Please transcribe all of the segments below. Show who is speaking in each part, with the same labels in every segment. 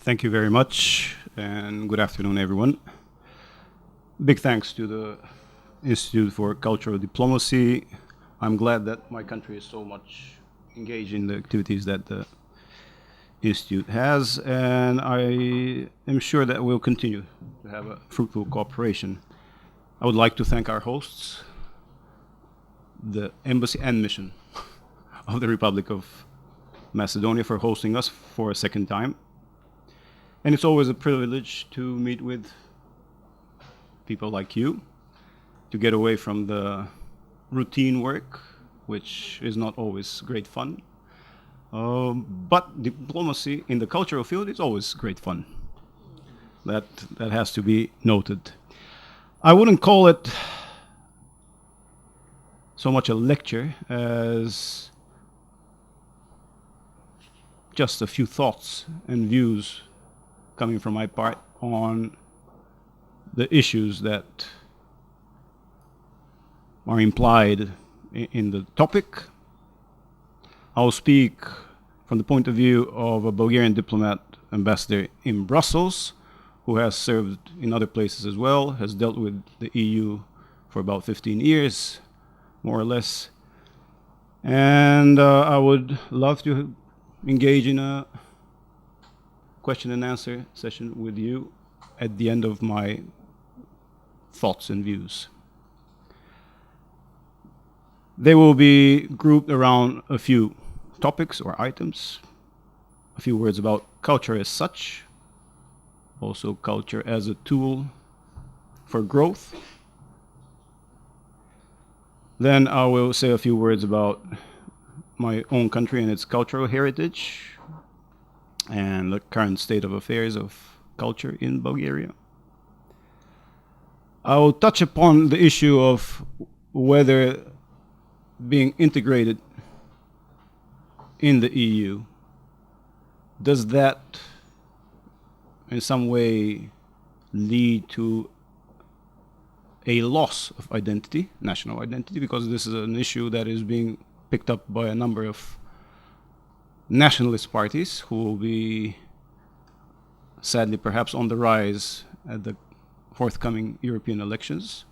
Speaker 1: Thank you very much, and good afternoon, everyone. Big thanks to the Institute for Cultural Diplomacy. I'm glad that my country is so much engaged in the activities that the Institute has, and I am sure that we'll continue to have a fruitful cooperation. I would like to thank our hosts, the Embassy and Mission of the Republic of Macedonia, for hosting us for a second time. And it's always a privilege to meet with people like you, to get away from the routine work, which is not always great fun. But diplomacy in the cultural field is always great fun. That has to be noted. I wouldn't call it so much a lecture as just a few thoughts and views coming from my part on the issues that are implied in the topic. I'll speak from the point of view of a Bulgarian diplomat ambassador in Brussels, who has served in other places as well, has dealt with the EU for about 15 years, more or less. And I would love to engage in a question and answer session with you at the end of my thoughts and views. They will be grouped around a few topics or items, a few words about culture as such, also culture as a tool for growth. Then I will say a few words about my own country and its cultural heritage, and the current state of affairs of culture in Bulgaria. I will touch upon the issue of whether being integrated in the EU, does that in some way lead to a loss of identity, national identity, because this is an issue that is being picked up by a number of nationalist parties who will be sadly perhaps on the rise at the forthcoming European elections.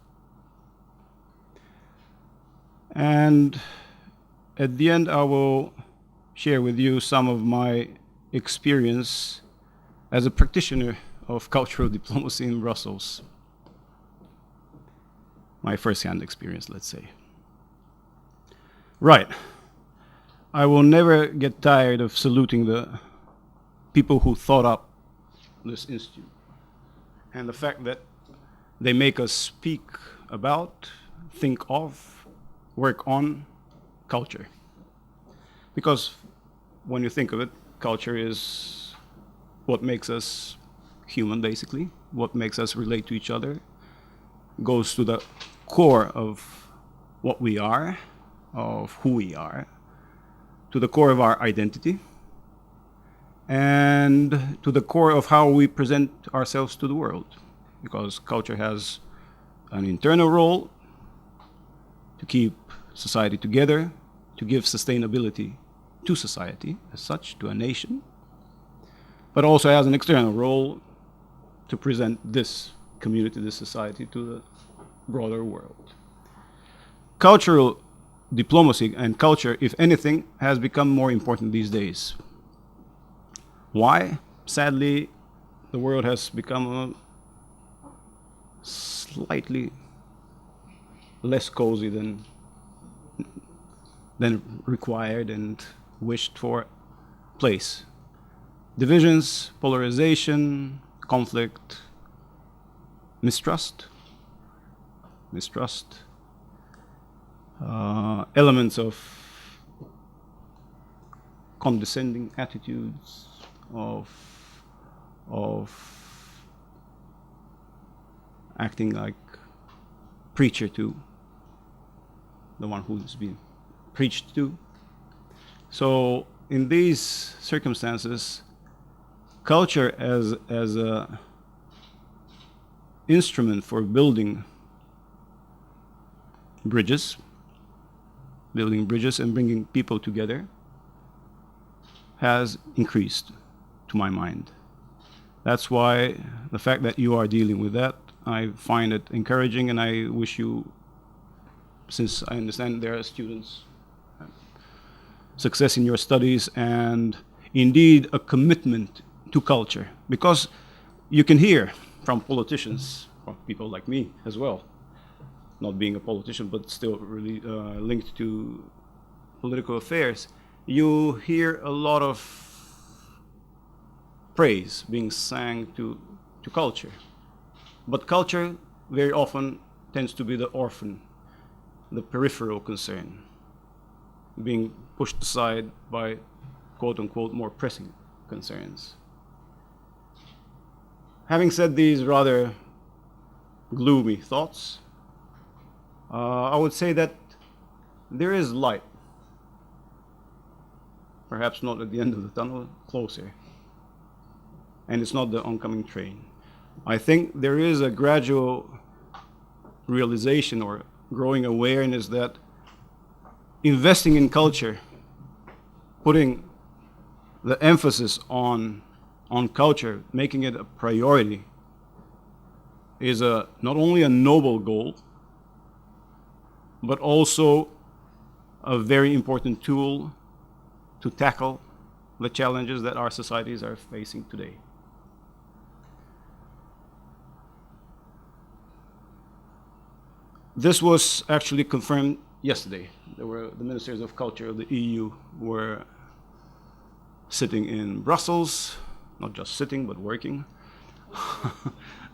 Speaker 1: And at the end, I will share with you some of my experience as a practitioner of cultural diplomacy in Brussels. My first-hand experience, let's say. Right. I will never get tired of saluting the people who thought up this institute and the fact that they make us speak about, think of, work on culture. Because when you think of it, culture is what makes us human, basically, what makes us relate to each other, goes to the core of what we are, of who we are, to the core of our identity, and to the core of how we present ourselves to the world. Because culture has an internal role to keep society together, to give sustainability to society as such, to a nation, but also has an external role to present this community, this society to the broader world. Cultural diplomacy and culture, if anything, has become more important these days. Why? Sadly, the world has become slightly less cozy than required and wished for place. Divisions, polarization, conflict, mistrust, elements of condescending attitudes, of acting like preacher to the one who's being preached to. So in these circumstances, culture as a instrument for building bridges and bringing people together has increased, to my mind. That's why the fact that you are dealing with that, I find it encouraging, and I wish you, since I understand there are students, success in your studies and indeed a commitment to culture. Because you can hear from politicians, or people like me as well, not being a politician but still really linked to political affairs, you hear a lot of praise being sang to culture. But culture very often tends to be the orphan, the peripheral concern, being pushed aside by quote-unquote more pressing concerns. Having said these rather gloomy thoughts, I would say that there is light. Perhaps not at the end of the tunnel, closer. And it's not the oncoming train. I think there is a gradual realization or growing awareness that investing in culture, putting the emphasis on culture, making it a priority, is not only a noble goal, but also a very important tool to tackle the challenges that our societies are facing today. This was actually confirmed yesterday. There were the ministers of culture of the EU were sitting in Brussels, not just sitting but working,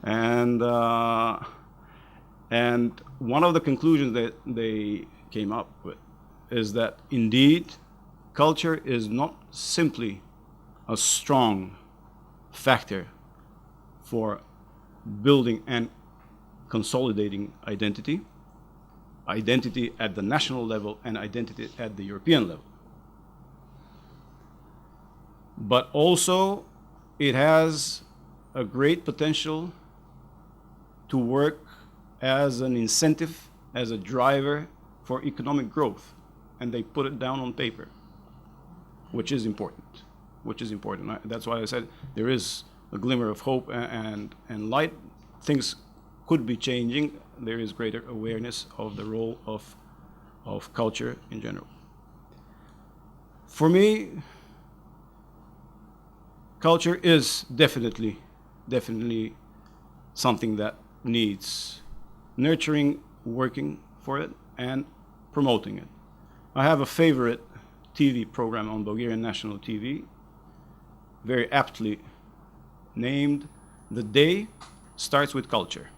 Speaker 1: and one of the conclusions that they came up with is that indeed culture is not simply a strong factor for building and consolidating identity at the national level and identity at the European level. But also it has a great potential to work as an incentive, as a driver for economic growth. And they put it down on paper, which is important. That's why I said there is a glimmer of hope and light. Things could be changing. There is greater awareness of the role of culture in general. For me, culture is definitely something that needs nurturing, working for it, and promoting it. I have a favorite TV program on Bulgarian national TV, very aptly named "The Day Starts with Culture."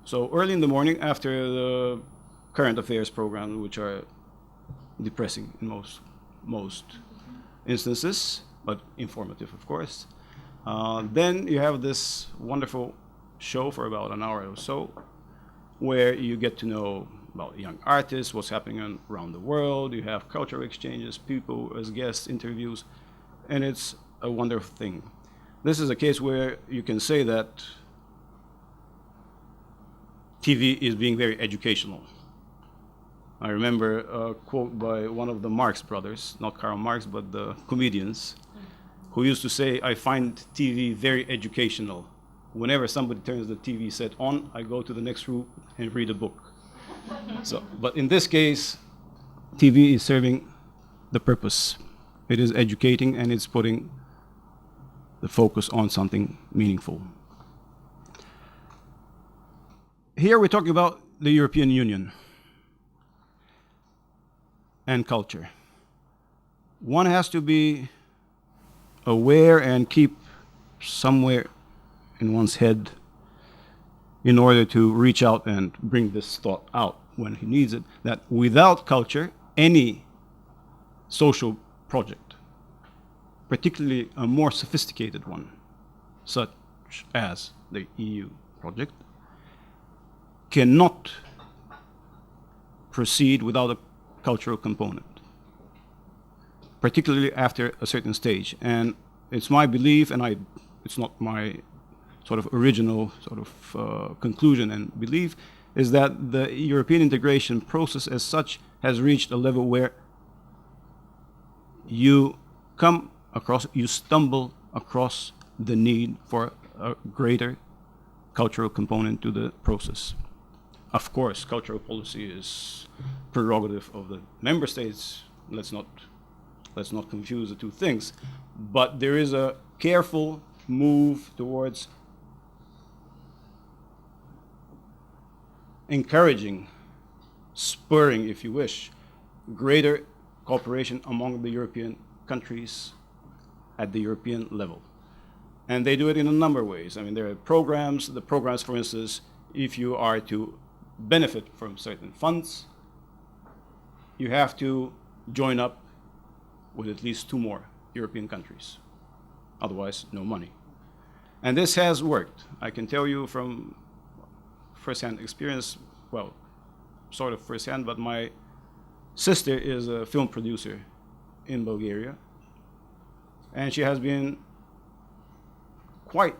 Speaker 1: So early in the morning, after the current affairs programs, which are depressing in most instances, but informative, of course, then you have this wonderful show for about an hour or so, where you get to know about young artists, what's happening around the world. You have cultural exchanges, people as guests, interviews, and it's a wonderful thing. This is a case where you can say that TV is being very educational. I remember a quote by one of the Marx brothers, not Karl Marx, but the comedians, who used to say, "I find TV very educational. Whenever somebody turns the TV set on, I go to the next room and read a book." But in this case, TV is serving the purpose. It is educating and it's putting the focus on something meaningful. Here we're talking about the European Union and culture. One has to be aware and keep somewhere in one's head in order to reach out and bring this thought out when he needs it, that without culture, any social project, particularly a more sophisticated one, such as the EU project, cannot proceed without a cultural component, particularly after a certain stage. And it's my belief, and it's not my sort of original conclusion and belief, is that the European integration process as such has reached a level where you stumble across the need for a greater cultural component to the process. Of course, cultural policy is prerogative of the member states. Let's not confuse the two things. But there is a careful move towards encouraging, spurring, if you wish, greater cooperation among the European countries at the European level. And they do it in a number of ways. I mean, there are programs. The programs, for instance, if you are to benefit from certain funds, you have to join up with at least 2 more European countries. Otherwise, no money. And this has worked. I can tell you from first-hand experience, well, sort of first-hand, but my sister is a film producer in Bulgaria, and she has been quite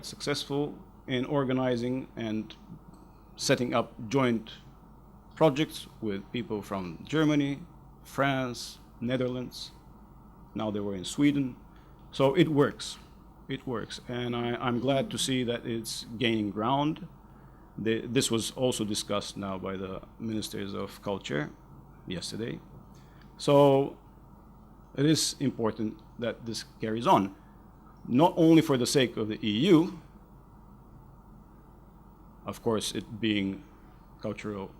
Speaker 1: successful in organizing and setting up joint projects with people from Germany, France, Netherlands. Now they were in Sweden. So it works. It works. And I'm glad to see that it's gaining ground. This was also discussed now by the ministers of culture yesterday. So it is important that this carries on, not only for the sake of the EU, of course, it being cultural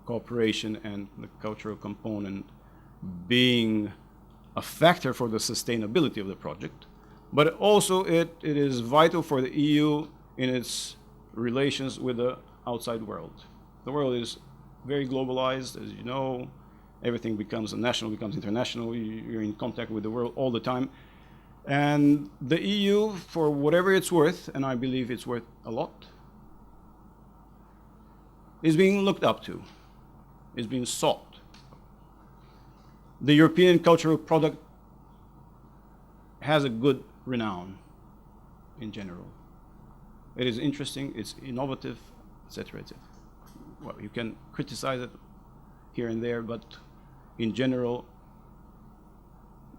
Speaker 1: cooperation and the cultural component being a factor for the sustainability of the project, but also it is vital for the EU in its relations with the outside world. The world is very globalized, as you know. Everything becomes national, becomes international. You're in contact with the world all the time. And the EU, for whatever it's worth, and I believe it's worth a lot, is being looked up to, is being sought. The European cultural product has a good renown in general. It is interesting, it's innovative, etc., etc. Well, you can criticize it here and there, but in general,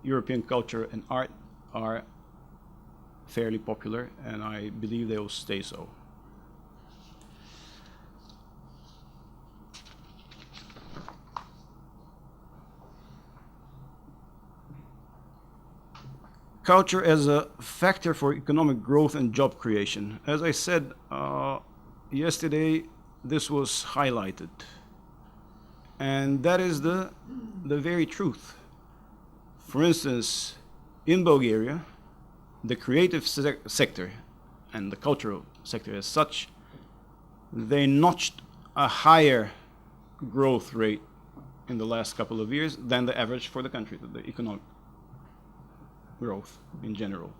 Speaker 1: European culture and art are fairly popular, and I believe they will stay so. Culture as a factor for economic growth and job creation. As I said yesterday, this was highlighted. And that is the very truth. For instance, in Bulgaria, the creative sector and the cultural sector as such, they notched a higher growth rate in the last couple of years than the average for the country, the economic growth in general.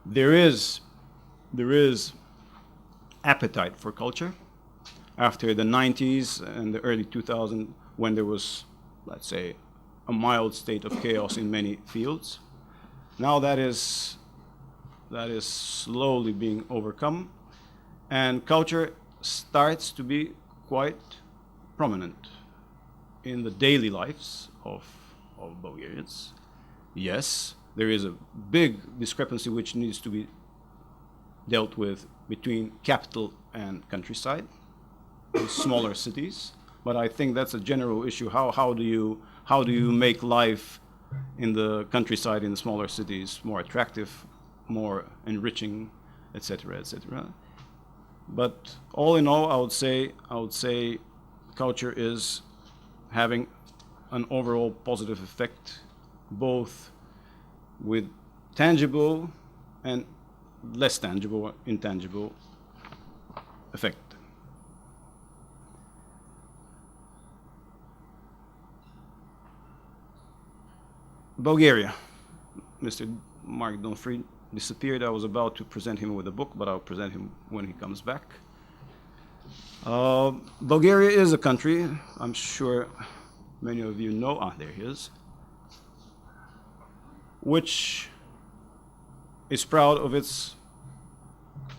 Speaker 1: There is appetite for culture after the 90s and the early 2000s, when there was, let's say, a mild state of chaos in many fields. Now that is slowly being overcome, and culture starts to be quite prominent in the daily lives of Bulgarians. Yes, there is a big discrepancy which needs to be dealt with between capital and countryside, smaller cities. But I think that's a general issue. How do you make life in the countryside, in the smaller cities, more attractive, more enriching, etc., etc. But all in all, I would say culture is having an overall positive effect, both with tangible and less tangible, intangible effect. Bulgaria. Mr. Mark Donfried disappeared. I was about to present him with a book, but I'll present him when he comes back. Bulgaria is a country, I'm sure many of you know, there he is, which is proud of its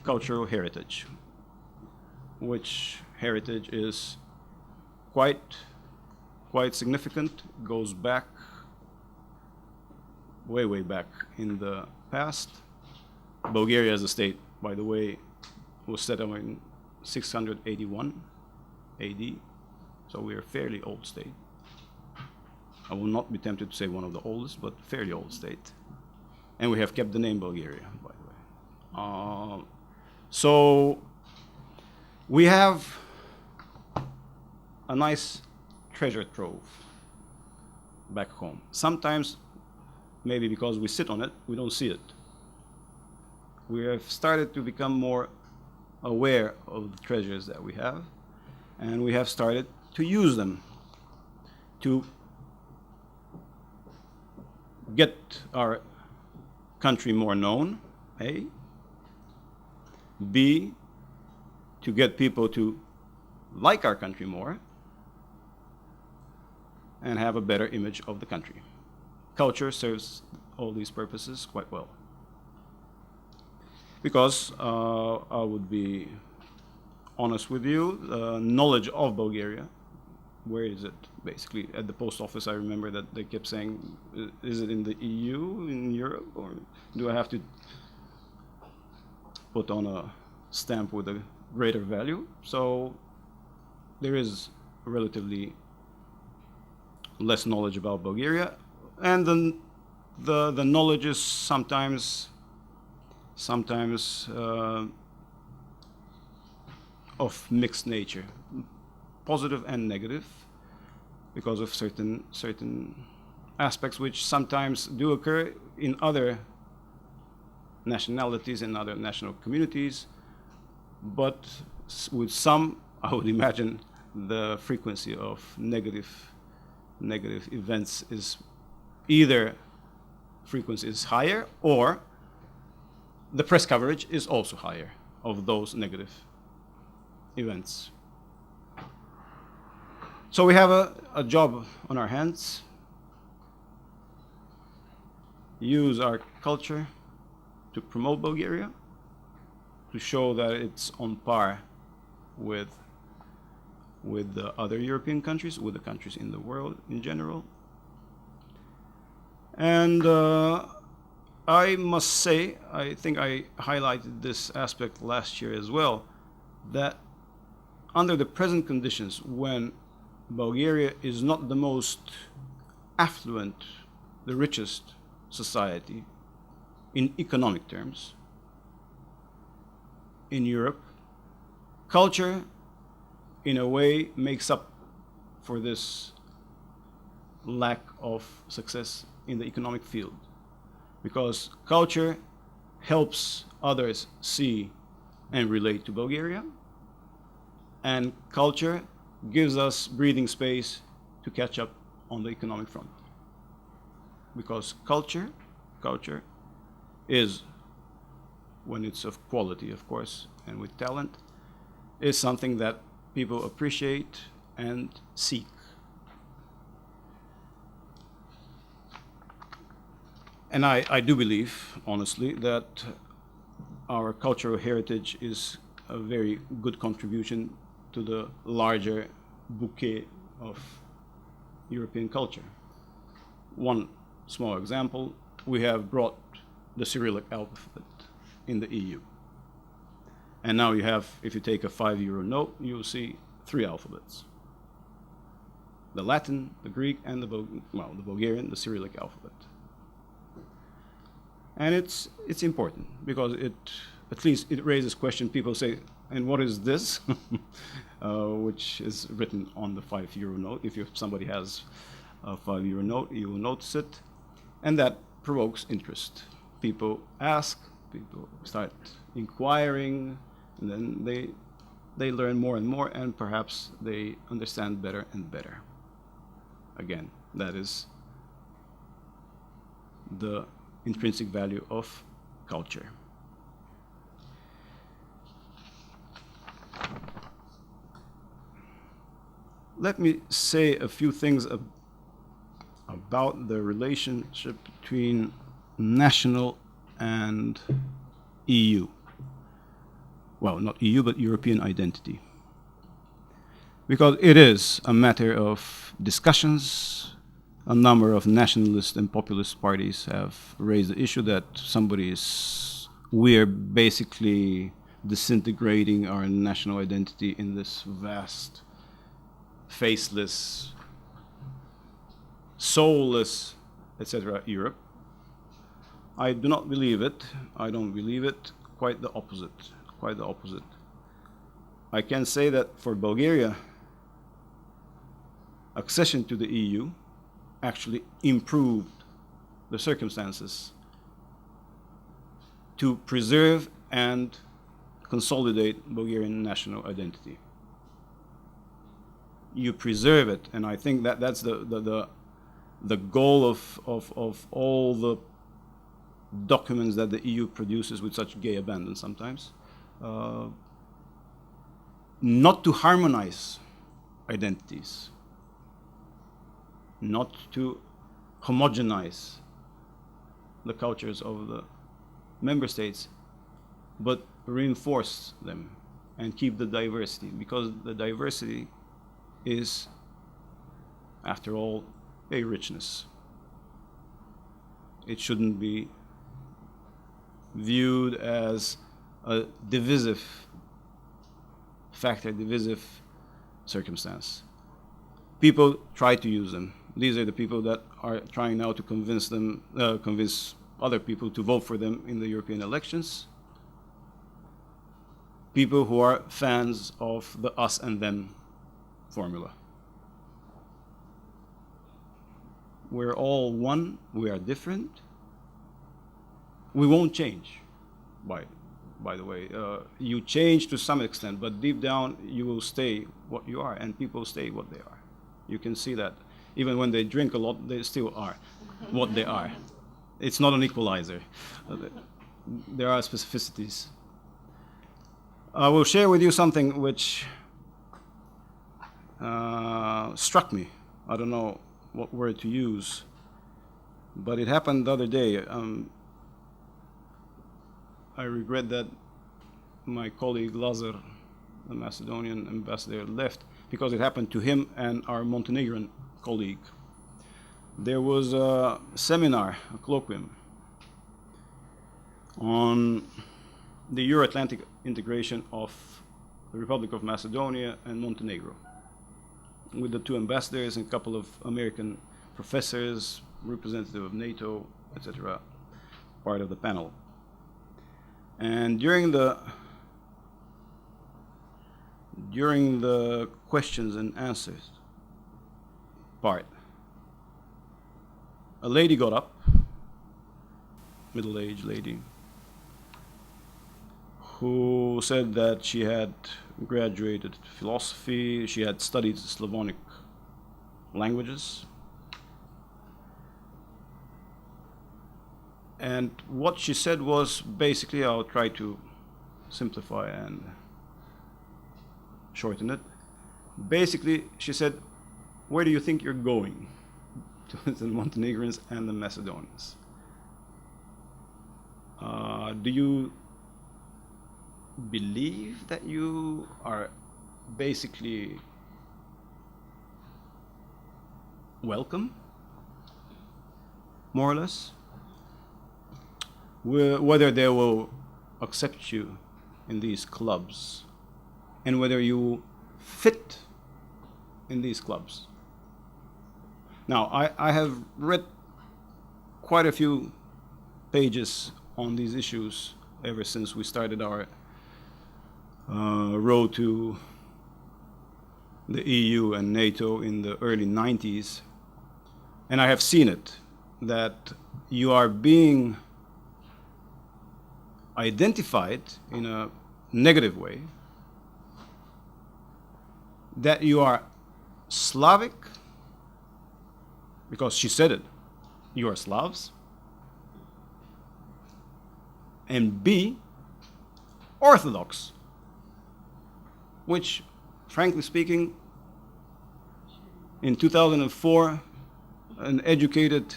Speaker 1: cultural heritage, which heritage is quite significant, goes back way back in the past. Bulgaria as a state, by the way, was set up in 681 AD, so we're a fairly old state. I will not be tempted to say one of the oldest, but fairly old state. And we have kept the name Bulgaria, by the way. So we have a nice treasure trove back home. Sometimes, maybe because we sit on it, we don't see it. We have started to become more aware of the treasures that we have, and we have started to use them to get our country more known, A. B, to get people to like our country more and have a better image of the country. Culture serves all these purposes quite well. Because I would be honest with you, knowledge of Bulgaria, where is it? Basically, at the post office, I remember that they kept saying, is it in the EU, in Europe, or do I have to put on a stamp with a greater value? So there is relatively less knowledge about Bulgaria, and then the knowledge is sometimes of mixed nature, positive and negative, because of certain aspects which sometimes do occur in other nationalities and other national communities, but with some, I would imagine, the frequency of negative events is either frequency is higher or the press coverage is also higher of those negative events. So we have a job on our hands. Use our culture to promote Bulgaria, to show that it's on par with the other European countries, with the countries in the world in general. And I must say, I think I highlighted this aspect last year as well, that under the present conditions, when Bulgaria is not the most affluent, the richest society in economic terms in Europe, culture in a way makes up for this lack of success in the economic field, because culture helps others see and relate to Bulgaria, and culture gives us breathing space to catch up on the economic front. Because culture is, when it's of quality, of course, and with talent, is something that people appreciate and seek. And I do believe, honestly, that our cultural heritage is a very good contribution to the larger bouquet of European culture. One small example, we have brought the Cyrillic alphabet in the EU. And now you have, if you take a €5 note, you'll see 3 alphabets. The Latin, the Greek, and the Bulgarian, the Cyrillic alphabet. And it's important because at least it raises question. People say, and what is this? Which is written on the €5 note. If somebody has a €5 note, you will notice it. And that provokes interest. People ask, people start inquiring, and then they learn more and more, and perhaps they understand better and better. Again, that is the intrinsic value of culture. Let me say a few things about the relationship between national and EU. Well, not EU, but European identity. Because it is a matter of discussions. A number of nationalist and populist parties have raised the issue that somebody is we are basically disintegrating our national identity in this vast, faceless, soulless, etc. Europe. I do not believe it. I don't believe it. Quite the opposite. Quite the opposite. I can say that for Bulgaria, accession to the EU actually improved the circumstances to preserve and consolidate Bulgarian national identity. You preserve it, and I think that that's the goal of all the documents that the EU produces with such gay abandon sometimes. Not to harmonize identities, not to homogenize the cultures of the member states, but reinforce them and keep the diversity, because the diversity is, after all, a richness. It shouldn't be viewed as a divisive factor, divisive circumstance. People try to use them. These are the people that are trying now to convince other people to vote for them in the European elections. People who are fans of the us and them formula. We're all one, we are different. We won't change, by the way. You change to some extent, but deep down you will stay what you are, and people stay what they are. You can see that. Even when they drink a lot, they still are what they are. It's not an equalizer. There are specificities. I will share with you something which struck me. I don't know what word to use, but it happened the other day. I regret that my colleague Lazar, the Macedonian ambassador, left, because it happened to him and our Montenegrin colleague. There was a seminar, a colloquium, on the Euro-Atlantic integration of the Republic of Macedonia and Montenegro, with the two ambassadors and a couple of American professors, representative of NATO, etc., part of the panel. And during the questions and answers part, a lady got up, middle-aged lady, who said that she had graduated philosophy, she had studied Slavonic languages. And what she said was basically, I'll try to simplify and shorten it. Basically, she said, where do you think you're going? To the Montenegrins and the Macedonians. Do you believe that you are basically welcome, more or less? Whether they will accept you in these clubs, and whether you fit in these clubs. Now, I have read quite a few pages on these issues ever since we started our road to the EU and NATO in the early 90s. And I have seen it, that you are being identified in a negative way, that you are Slavic, because she said it, you are Slavs, and B, Orthodox, which, frankly speaking, in 2004, an educated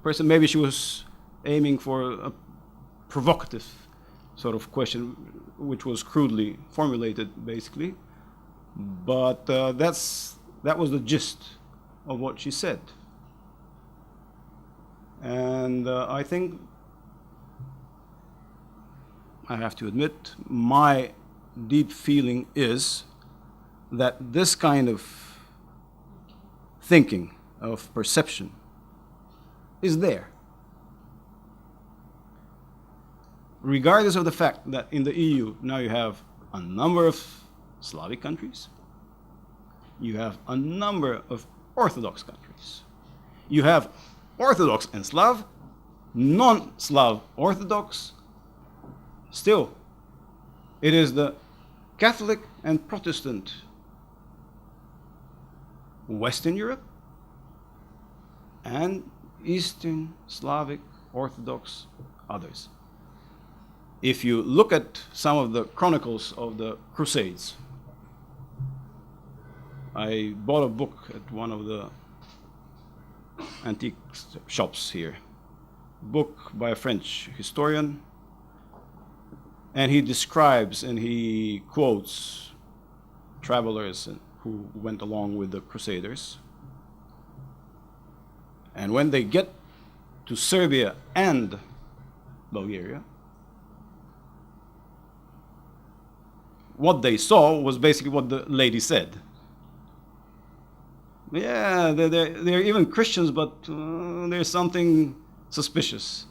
Speaker 1: person, maybe she was aiming for a provocative sort of question, which was crudely formulated, basically. But that was the gist of what she said. And I think I have to admit, my deep feeling is that this kind of thinking, of perception, is there. Regardless of the fact that in the EU now you have a number of Slavic countries, you have a number of Orthodox countries, you have Orthodox and Slav, non-Slav Orthodox. Still, it is the Catholic and Protestant Western Europe and Eastern Slavic Orthodox others. If you look at some of the chronicles of the Crusades, I bought a book at one of the antique shops here, book by a French historian, and he describes and he quotes travelers who went along with the Crusaders. And when they get to Serbia and Bulgaria, what they saw was basically what the lady said. Yeah, they're even Christians, but there's something suspicious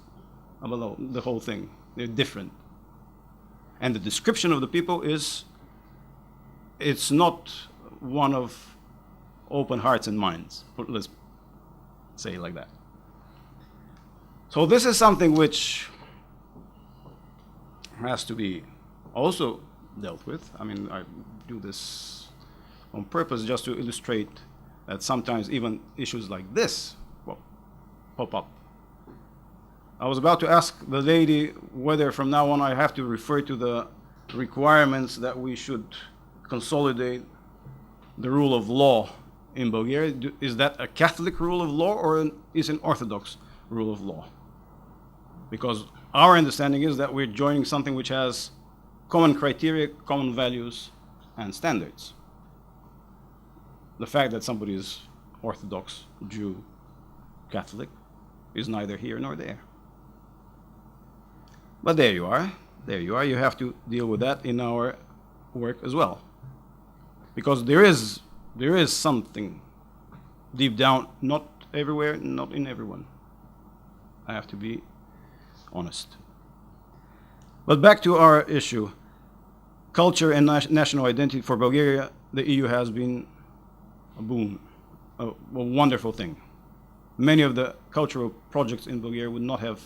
Speaker 1: about the whole thing. They're different. And the description of the people is, it's not one of open hearts and minds. Let's say it like that. So this is something which has to be also dealt with. I mean, I do this on purpose just to illustrate that sometimes even issues like this pop up. I was about to ask the lady whether from now on I have to refer to the requirements that we should consolidate the rule of law in Bulgaria. Is that a Catholic rule of law or is an Orthodox rule of law? Because our understanding is that we're joining something which has common criteria, common values, and standards. The fact that somebody is Orthodox, Jew, Catholic is neither here nor there. But there you are. There you are. You have to deal with that in our work as well. Because there is something deep down, not everywhere, not in everyone. I have to be honest. But back to our issue. Culture and national identity for Bulgaria, the EU has been a boon, a wonderful thing. Many of the cultural projects in Bulgaria would not have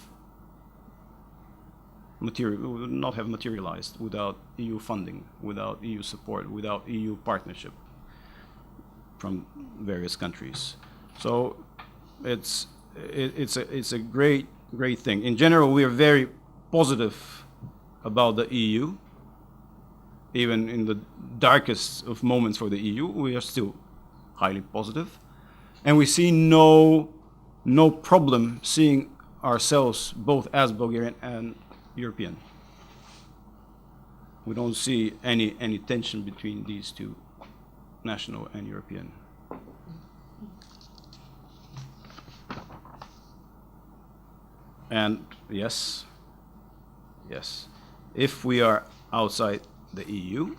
Speaker 1: materialized without EU funding, without EU support, without EU partnership from various countries. So it's a great thing. In general, we are very positive about the EU. Even in the darkest of moments for the EU, we are still highly positive. And we see no problem seeing ourselves both as Bulgarian and European. We don't see any tension between these two, national and European. And yes, if we are outside the EU,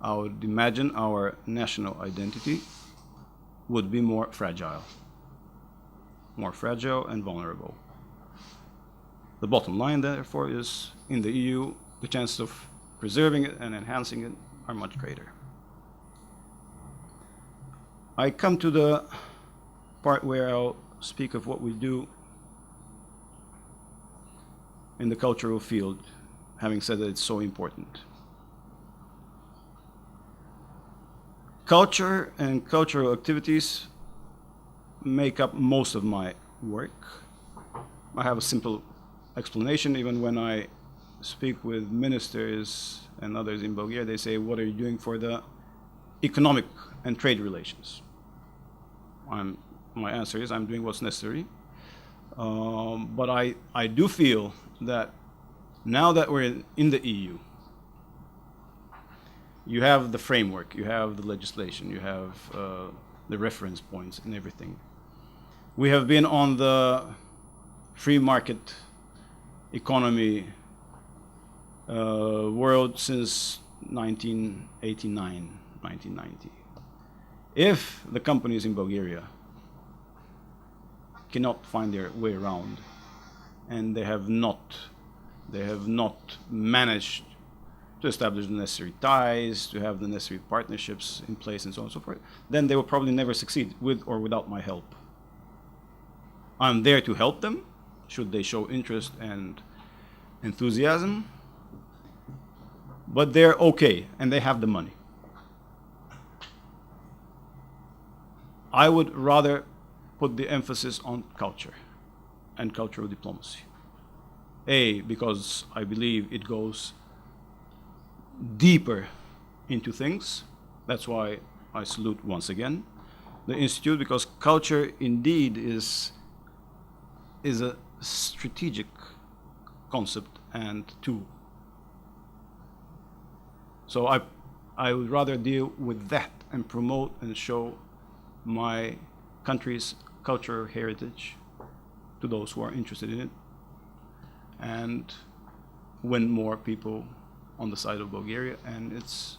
Speaker 1: I would imagine our national identity would be more fragile and vulnerable. The bottom line, therefore, is in the EU, the chances of preserving it and enhancing it are much greater. I come to the part where I'll speak of what we do in the cultural field, having said that it's so important. Culture and cultural activities make up most of my work. I have a simple explanation. Even when I speak with ministers and others in Bulgaria, they say, what are you doing for the economic and trade relations? My answer is, I'm doing what's necessary. But I do feel that now that we're in the EU, you have the framework, you have the legislation, you have the reference points and everything. We have been on the free market economy world since 1989, 1990. If the companies in Bulgaria cannot find their way around, and they have not managed to establish the necessary ties, to have the necessary partnerships in place, and so on and so forth, then they will probably never succeed with or without my help. I'm there to help them, should they show interest and enthusiasm, but they're okay, and they have the money. I would rather put the emphasis on culture and cultural diplomacy. Because I believe it goes deeper into things. That's why I salute once again the Institute, because culture indeed is a strategic concept and tool. So I would rather deal with that and promote and show my country's cultural heritage to those who are interested in it, and win more people on the side of Bulgaria and its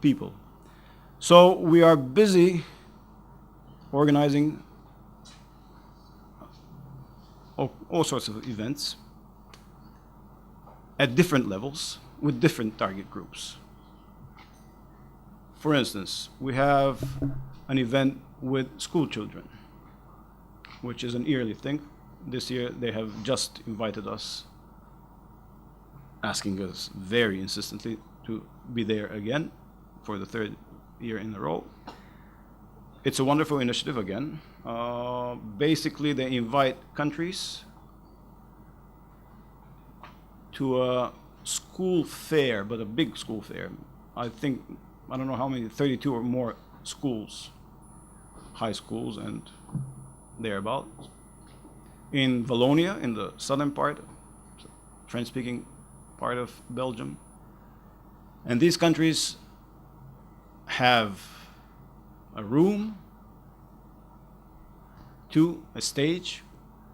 Speaker 1: people. So we are busy organizing all sorts of events at different levels with different target groups. For instance, we have an event with school children, which is an yearly thing. This year they have just invited us, asking us very insistently to be there again for the third year in a row. It's a wonderful initiative again. Basically, they invite countries to a school fair, but a big school fair. I don't know how many, 32 or more schools, high schools and thereabouts, in Wallonia, in the southern part, French-speaking part of Belgium. And these countries have a room, a stage,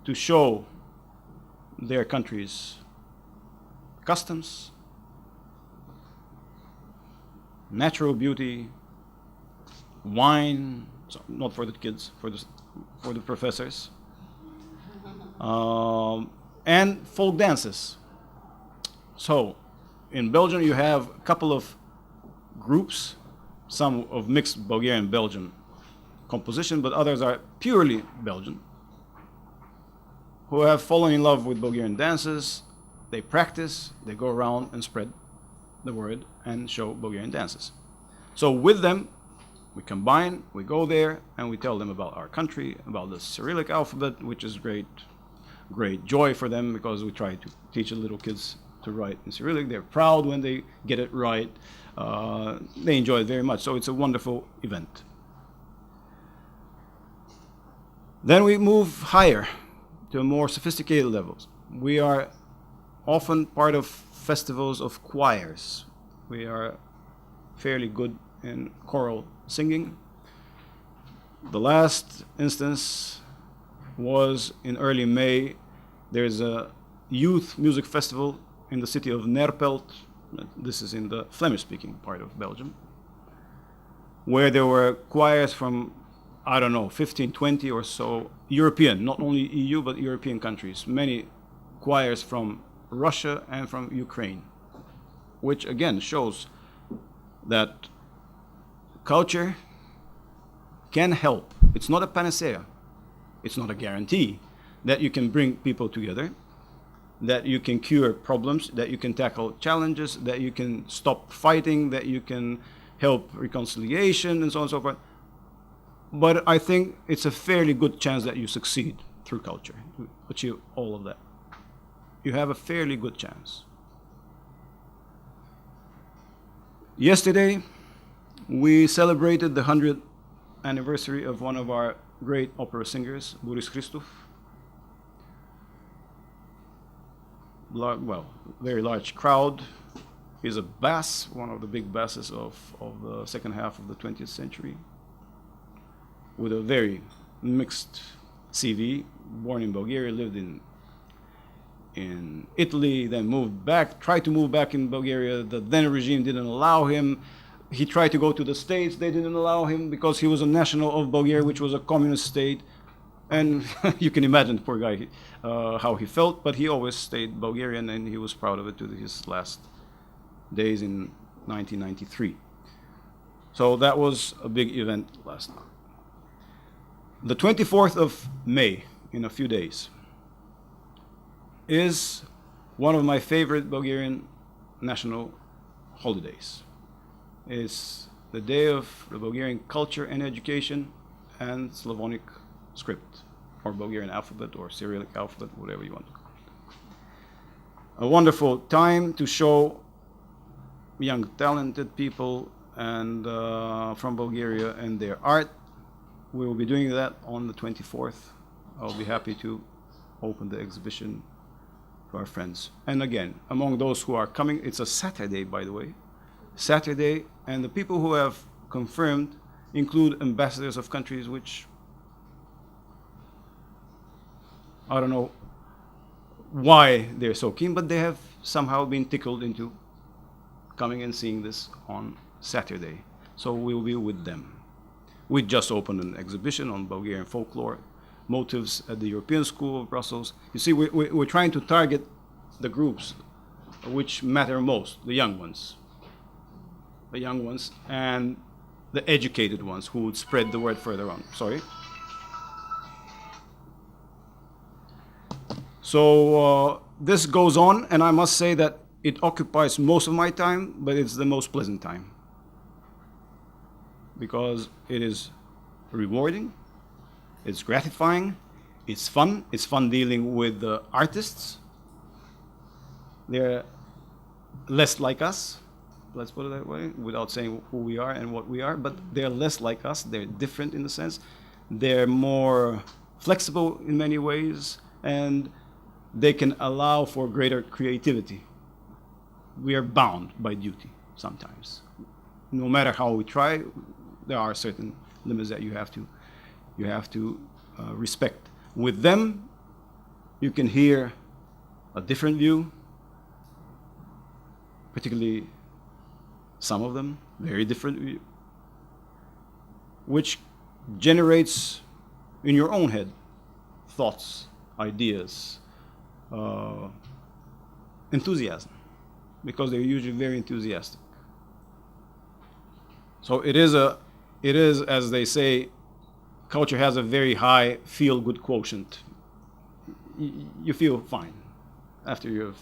Speaker 1: to show their country's customs, natural beauty, wine, so not for the kids, for the professors, and folk dances. So in Belgium you have a couple of groups, some of mixed Bulgarian Belgian composition, but others are purely Belgian, who have fallen in love with Bulgarian dances. They practice, they go around and spread the word and show Bulgarian dances. So with them, we combine, we go there, and we tell them about our country, about the Cyrillic alphabet, which is great joy for them, because we try to teach the little kids to write in Cyrillic. They're proud when they get it right. They enjoy it very much. So it's a wonderful event. Then we move higher to more sophisticated levels. We are often part of festivals of choirs. We are fairly good in choral singing. The last instance was in early May. There's a youth music festival in the city of Neerpelt. This is in the Flemish-speaking part of Belgium, where there were choirs from, 15, 20 or so European, not only EU, but European countries. Many choirs from Russia and from Ukraine, which again shows that culture can help. It's not a panacea. It's not a guarantee that you can bring people together, that you can cure problems, that you can tackle challenges, that you can stop fighting, that you can help reconciliation, and so on and so forth. But I think it's a fairly good chance that you succeed through culture to achieve all of that. You have a fairly good chance. Yesterday, we celebrated the 100th anniversary of one of our great opera singers, Boris Christoph. Very large crowd. He's a bass, one of the big basses of the second half of the 20th century, with a very mixed CV. Born in Bulgaria, lived in in Italy, then moved back, tried to move back in Bulgaria. The then regime didn't allow him. He tried to go to the States. They didn't allow him because he was a national of Bulgaria, which was a communist state. And you can imagine, poor guy, how he felt, but he always stayed Bulgarian, and he was proud of it to his last days in 1993. So that was a big event last night. The 24th of May, in a few days, is one of my favorite Bulgarian national holidays. It's the day of the Bulgarian culture and education and Slavonic script, or Bulgarian alphabet, or Cyrillic alphabet, whatever you want to call it. A wonderful time to show young, talented people and from Bulgaria and their art. We will be doing that on the 24th. I'll be happy to open the exhibition to our friends. And again, among those who are coming, it's a Saturday, by the way, Saturday, and the people who have confirmed include ambassadors of countries which, I don't know why they're so keen, but they have somehow been tickled into coming and seeing this on Saturday. So we'll be with them. We just opened an exhibition on Bulgarian folklore, motives at the European School of Brussels. You see, we're trying to target the groups which matter most, the young ones, and the educated ones who would spread the word further on. Sorry. So this goes on, and I must say that it occupies most of my time, but it's the most pleasant time, because it is rewarding, it's gratifying, it's fun dealing with the artists. They're less like us, let's put it that way, without saying who we are and what we are, but they're less like us, they're different in the sense. They're more flexible in many ways, and they can allow for greater creativity. We are bound by duty sometimes. No matter how we try, there are certain limits that you have to respect. With them, you can hear a different view, particularly some of them, very different view, which generates in your own head thoughts, ideas, enthusiasm, because they're usually very enthusiastic. So it is, as they say, culture has a very high feel-good quotient. You feel fine after you've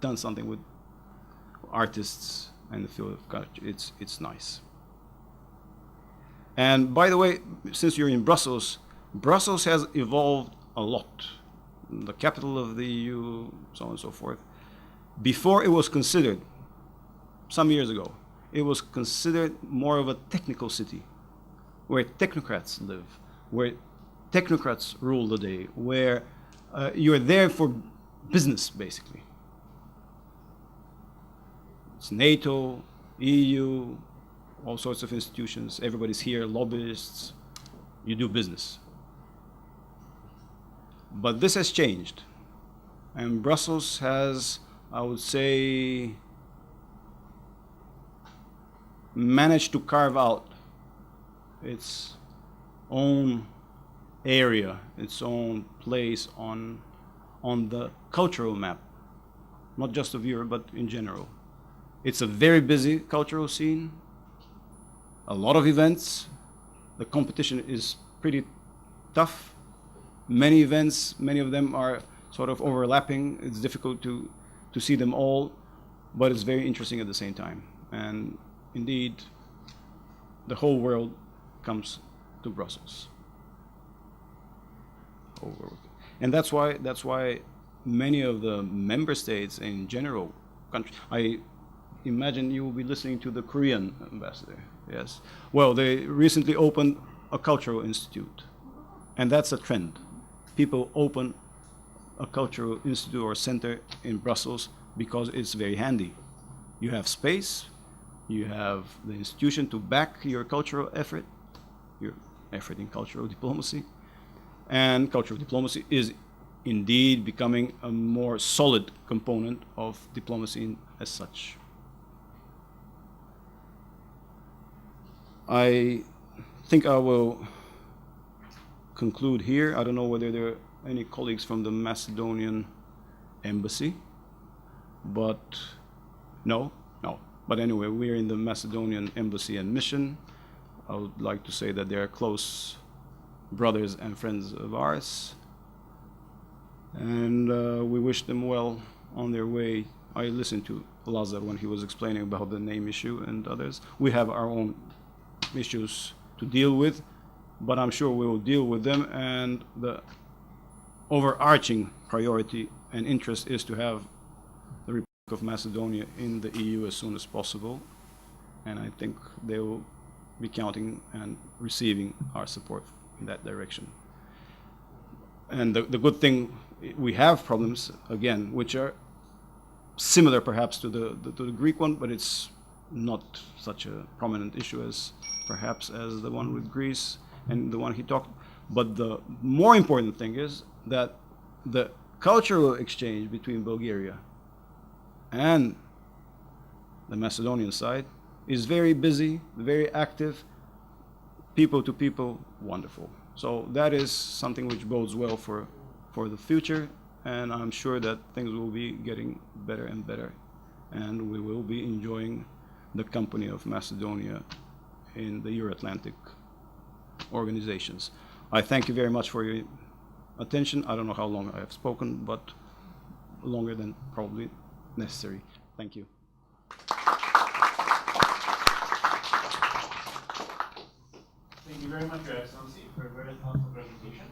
Speaker 1: done something with artists and the field of culture. It's nice. And by the way, since you're in Brussels, Brussels has evolved a lot. The capital of the EU, so on and so forth. Before it was considered, some years ago, it was considered more of a technical city, where technocrats live, where technocrats rule the day, where you're there for business, basically. It's NATO, EU, all sorts of institutions, everybody's here, lobbyists, you do business. But this has changed, and Brussels has, I would say, managed to carve out its own area, its own place on the cultural map, not just of Europe, but in general. It's a very busy cultural scene, a lot of events. The competition is pretty tough. Many events, many of them are sort of overlapping. It's difficult to see them all, but it's very interesting at the same time. And indeed, the whole world comes to Brussels. And that's why many of the member states in general, I imagine you will be listening to the Korean ambassador, yes? Well, they recently opened a cultural institute, and that's a trend. People open a cultural institute or center in Brussels because it's very handy. You have space, you have the institution to back your cultural effort, your effort in cultural diplomacy, and cultural diplomacy is indeed becoming a more solid component of diplomacy as such. I think I will conclude here. I don't know whether there are any colleagues from the Macedonian embassy, but no. But anyway, we're in the Macedonian embassy and mission. I would like to say that they are close brothers and friends of ours, and we wish them well on their way. I listened to Lazar when he was explaining about the name issue and others. We have our own issues to deal with, but I'm sure we will deal with them, and the overarching priority and interest is to have the Republic of Macedonia in the EU as soon as possible, and I think they will be counting and receiving our support in that direction. And the good thing, we have problems, again, which are similar perhaps to the Greek one, but it's not such a prominent issue as perhaps as the one with Greece and the one he talked. But the more important thing is that the cultural exchange between Bulgaria and the Macedonian side is very busy, very active, people to people, wonderful. So that is something which bodes well for the future, and I'm sure that things will be getting better and better, and we will be enjoying the company of Macedonia in the Euro-Atlantic organizations. I thank you very much for your attention. I don't know how long I have spoken, but longer than probably necessary. Thank you.
Speaker 2: Thank you very much, Your Excellency, for a very thoughtful presentation,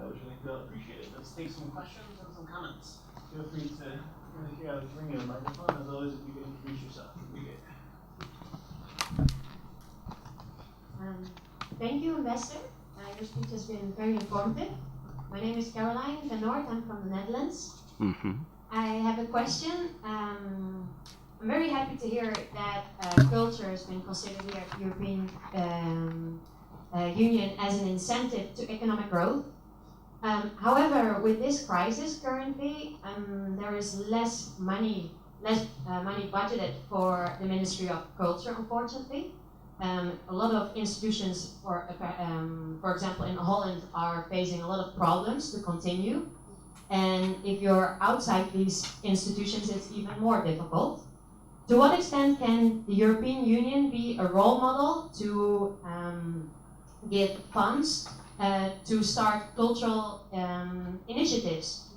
Speaker 2: which I think we'll appreciate it. Let's take some questions and some comments. Feel free to bring you a microphone. As always, if you can introduce yourself, it would be great.
Speaker 3: Thank you, Ambassador. Your speech has been very informative. My name is Caroline van Noort. I'm from the Netherlands. I have a question. I'm very happy to hear that culture has been considered here at the European Union as an incentive to economic growth. However, with this crisis currently, there is less money budgeted for the Ministry of Culture, unfortunately. A lot of institutions, for example, in Holland, are facing a lot of problems to continue. And if you're outside these institutions, it's even more difficult. To what extent can the European Union be a role model to give funds to start cultural initiatives?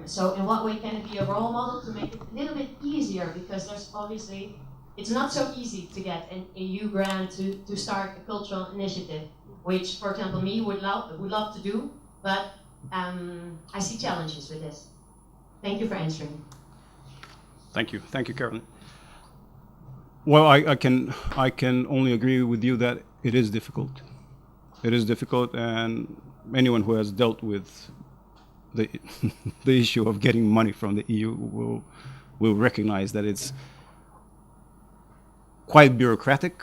Speaker 3: So in what way can it be a role model to make it a little bit easier? Because there's obviously, it's not so easy to get an EU grant to start a cultural initiative, which, for example, me would love to do, but I see challenges with this. Thank you for answering.
Speaker 1: Thank you, Caroline. Well, I can only agree with you that it is difficult. It is difficult, and anyone who has dealt with the the issue of getting money from the EU will recognize that it's quite bureaucratic.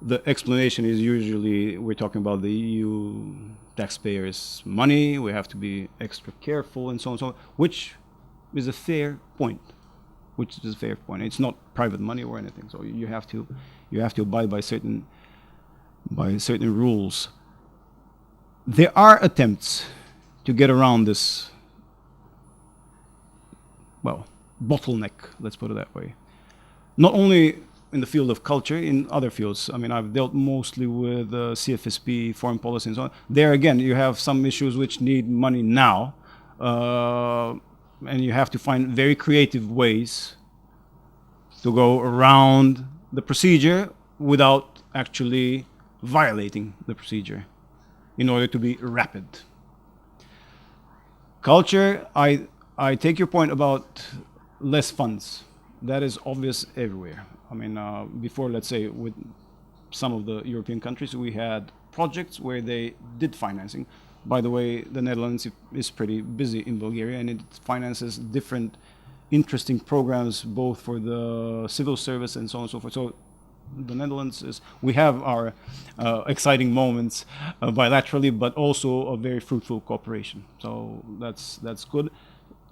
Speaker 1: The explanation is usually we're talking about the EU taxpayers' money, we have to be extra careful and so on and so on, which is a fair point. It's not private money or anything, so you have to abide by certain rules. There are attempts to get around this, well, bottleneck, let's put it that way. Not only in the field of culture, in other fields. I mean, I've dealt mostly with CFSP, foreign policy, and so on. There again, you have some issues which need money now, and you have to find very creative ways to go around the procedure without actually violating the procedure in order to be rapid. Culture, I take your point about less funds. That is obvious everywhere. I mean, before, let's say, with some of the European countries, we had projects where they did financing. By the way, the Netherlands is pretty busy in Bulgaria, and it finances different interesting programs, both for the civil service and so on and so forth. So The Netherlands is, we have our exciting moments bilaterally, but also a very fruitful cooperation. So that's good.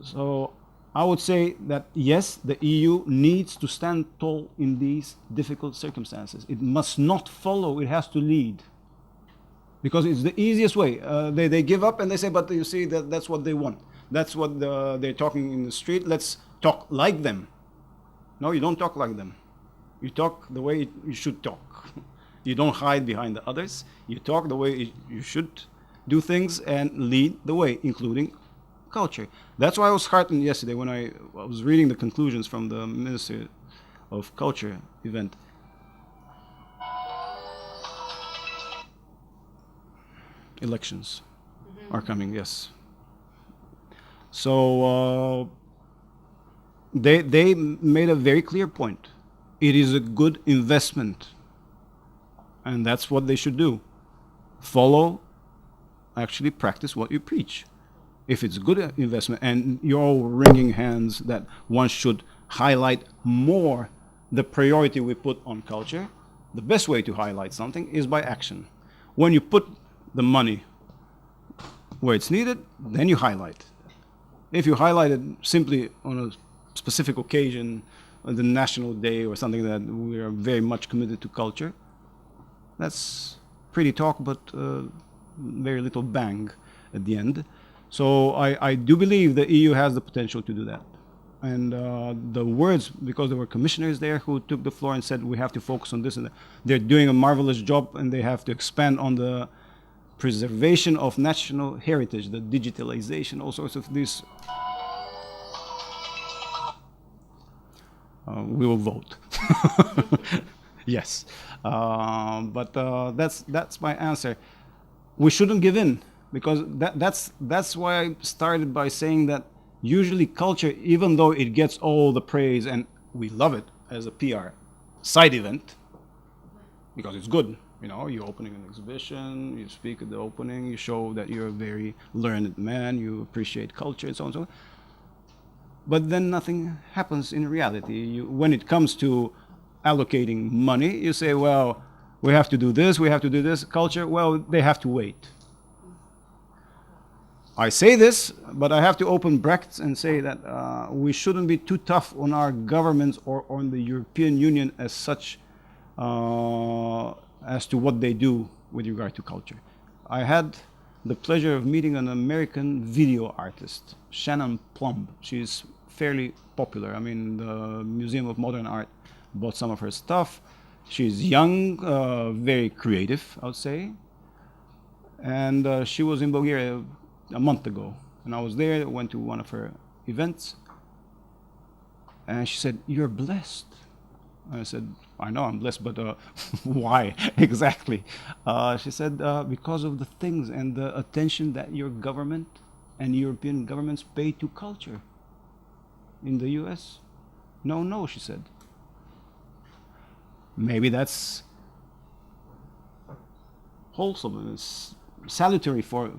Speaker 1: So I would say that yes, the EU needs to stand tall in these difficult circumstances. It must not follow, it has to lead. Because it's the easiest way. They give up and they say, but you see, that's what they want. That's what they're talking in the street. Let's talk like them. No, you don't talk like them. You talk the way you should talk. You don't hide behind the others. You talk the way you should do things and lead the way, including culture. That's why I was heartened yesterday when I was reading the conclusions from the Minister of Culture event. Elections are coming, yes. So they made a very clear point. It is a good investment, and that's what they should do. Follow, actually practice what you preach. If it's a good investment, and you're all wringing hands that one should highlight more the priority we put on culture, the best way to highlight something is by action. When you put the money where it's needed, then you highlight. If you highlight it simply on a specific occasion, on the National Day or something that we are very much committed to culture, that's pretty talk, but very little bang at the end. So I do believe the EU has the potential to do that. And the words, because there were commissioners there who took the floor and said we have to focus on this and that. They're doing a marvelous job, and they have to expand on the preservation of national heritage, the digitalization, all sorts of these. We will vote. Yes, but that's my answer. We shouldn't give in, because that's why I started by saying that usually culture, even though it gets all the praise and we love it as a PR side event, because it's good. You know, you're opening an exhibition, you speak at the opening, you show that you're a very learned man, you appreciate culture, and so on and so on. But then nothing happens in reality. When it comes to allocating money, you say, well, we have to do this, we have to do this. Culture, well, they have to wait. I say this, but I have to open brackets and say that we shouldn't be too tough on our governments or on the European Union as such, as to what they do with regard to culture. I had the pleasure of meeting an American video artist, Shannon Plumb. She's fairly popular. I mean, the Museum of Modern Art bought some of her stuff. She's young, very creative, I would say. And she was in Bulgaria a month ago. And I was there, went to one of her events. And she said, "You're blessed." I said, "I know I'm blessed, but why exactly?" She said, "Because of the things and the attention that your government and European governments pay to culture in the US." No, she said. Maybe that's wholesome and salutary for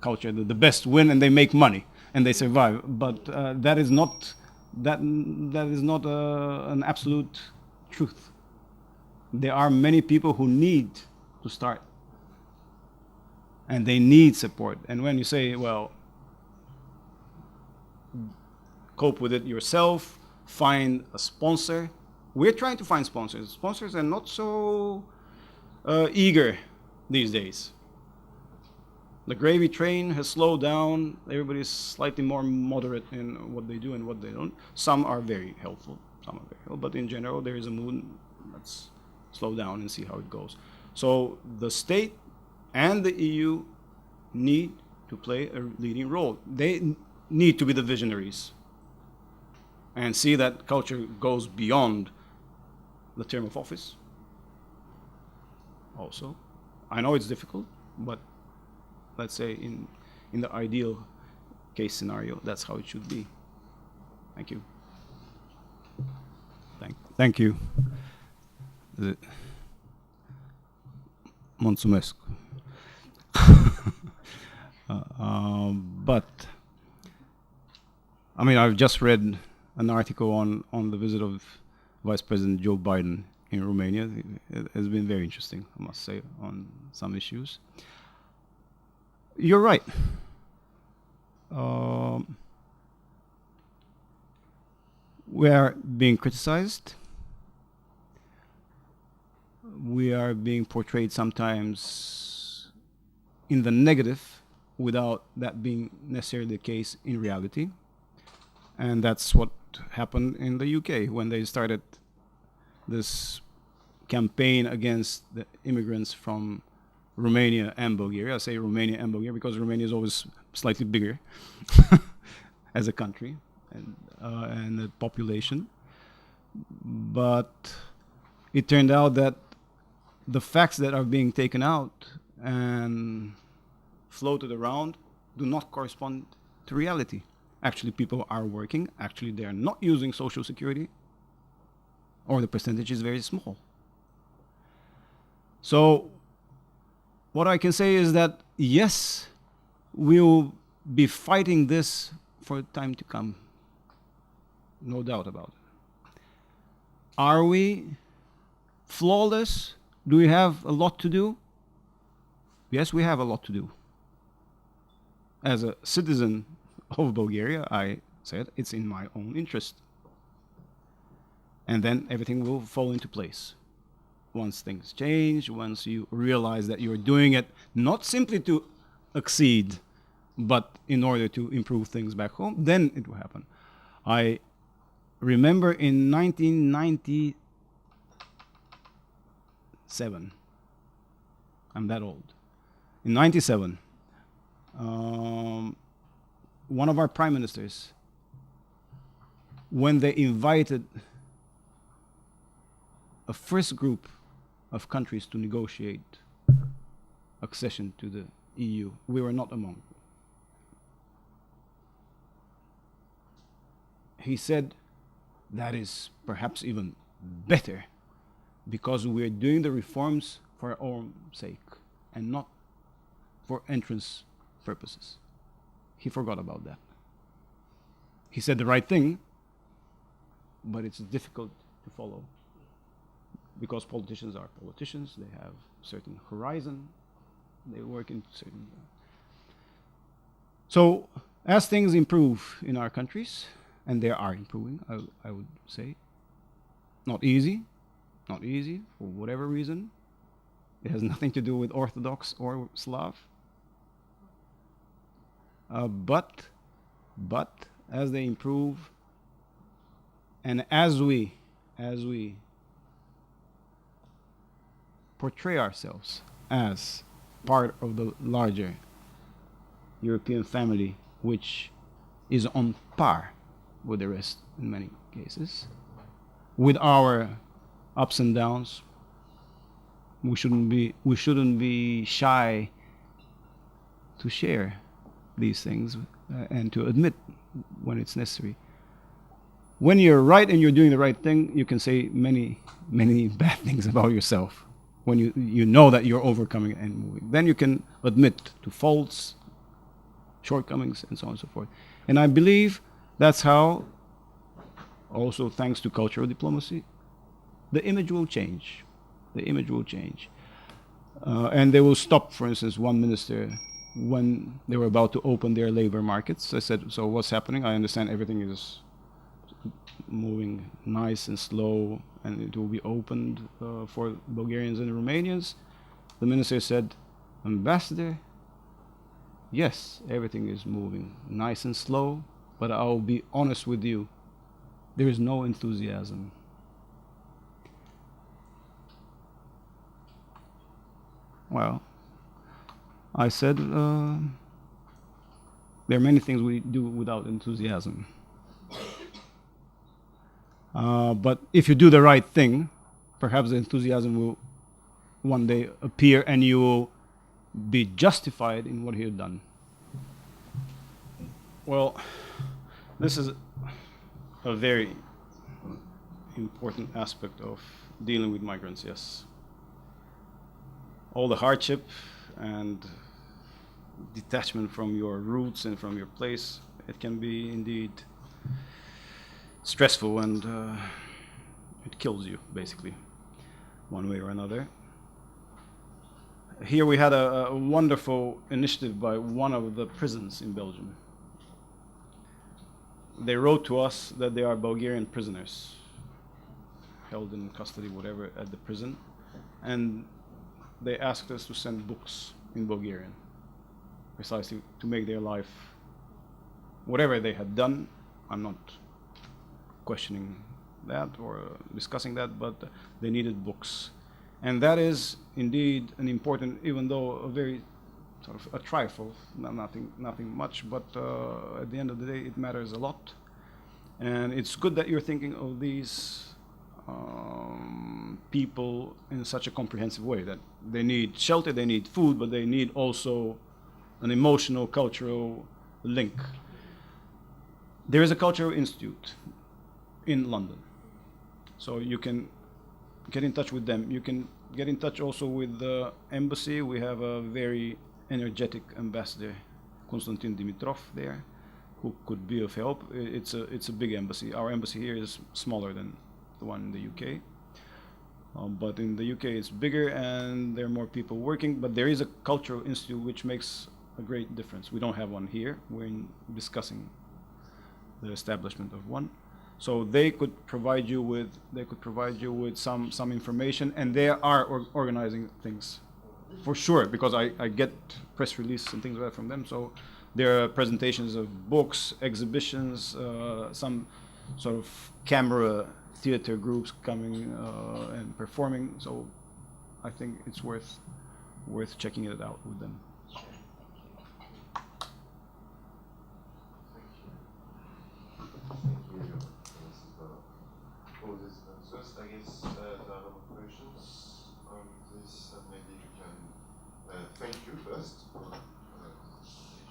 Speaker 1: culture. The best win and they make money and they survive. But that is not an absolute truth. There are many people who need to start, and they need support. And when you say, well, cope with it yourself, find a sponsor. We're trying to find sponsors. Sponsors are not so eager these days. The gravy train has slowed down. Everybody's slightly more moderate in what they do and what they don't. Some are very helpful. But in general, there is a mood. Let's slow down and see how it goes. So the state and the EU need to play a leading role. They need to be the visionaries and see that culture goes beyond the term of office. Also, I know it's difficult, but let's say in the ideal case scenario, that's how it should be. Thank you. Thank you. Mulțumesc. But I mean, I've just read an article on the visit of Vice President Joe Biden in Romania. It has been very interesting, I must say, on some issues. You're right. We are being criticized. We are being portrayed sometimes in the negative without that being necessarily the case in reality. And that's what happened in the UK when they started this campaign against the immigrants from Romania and Bulgaria. I say Romania and Bulgaria because Romania is always slightly bigger as a country and the population. But it turned out that the facts that are being taken out and floated around do not correspond to reality. Actually, people are working. Actually, they are not using Social Security, or the percentage is very small. So what I can say is that, yes, we'll be fighting this for time to come. No doubt about it. Are we flawless? Do we have a lot to do? Yes, we have a lot to do. As a citizen of Bulgaria, I said it's in my own interest. And then everything will fall into place. Once things change, once you realize that you're doing it not simply to exceed, but in order to improve things back home, then it will happen. I remember in 1997, I'm that old. In 97, one of our prime ministers, when they invited a first group of countries to negotiate accession to the EU, we were not among them. He said, that is perhaps even better because we're doing the reforms for our own sake and not for entrance purposes. He forgot about that. He said the right thing, but it's difficult to follow because politicians are politicians. They have certain horizon. They work in certain... So as things improve in our countries, and they are improving, I would say, not easy for whatever reason. It has nothing to do with Orthodox or Slav. But as they improve, and as we portray ourselves as part of the larger European family, which is on par with the rest in many cases, with our ups and downs, we shouldn't be shy to share these things and to admit when it's necessary. When you're right and you're doing the right thing, you can say many bad things about yourself. When you know that you're overcoming and moving, then you can admit to faults, shortcomings, and so on and so forth. And I believe that's how, also thanks to cultural diplomacy, the image will change. The image will change. And they will stop, for instance, one minister, when they were about to open their labor markets. I said, so what's happening? I understand everything is moving nice and slow, and it will be opened for Bulgarians and Romanians. The minister said, Ambassador, yes, everything is moving nice and slow, but I'll be honest with you, there is no enthusiasm. Well, I said, there are many things we do without enthusiasm. But if you do the right thing, perhaps the enthusiasm will one day appear and you will be justified in what you have done. Well, this is a very important aspect of dealing with migrants, yes. All the hardship and detachment from your roots and from your place, it can be indeed stressful, and it kills you, basically. one way or another. Here we had a wonderful initiative by one of the prisons in Belgium. They wrote to us that they are Bulgarian prisoners, held in custody, whatever, at the prison, and they asked us to send books in Bulgarian, precisely to make their life, whatever they had done. I'm not questioning that or discussing that, but they needed books. And that is indeed an important, even though a very sort of a trifle, nothing much, but at the end of the day, it matters a lot. And it's good that you're thinking of these people in such a comprehensive way, that they need shelter, they need food, but they need also an emotional, cultural link. There is a cultural institute in London, so you can get in touch with them. You can get in touch also with the embassy. We have a very energetic ambassador, Konstantin Dimitrov, there, who could be of help. It's a big embassy. Our embassy here is smaller than the one in the UK, but in the UK it's bigger and there are more people working. But there is a cultural institute which makes a great difference. We don't have one here. We're discussing the establishment of one. So they could provide you with some information, and they are organizing things for sure, because I get press releases and things like that from them. So there are presentations of books, exhibitions, some sort of camera theater groups coming and performing. So I think it's worth checking it out with them.
Speaker 4: I guess there are no questions on this, and maybe you can thank you first for the presentation.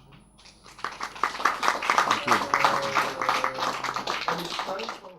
Speaker 1: Thank you.
Speaker 2: And it's time for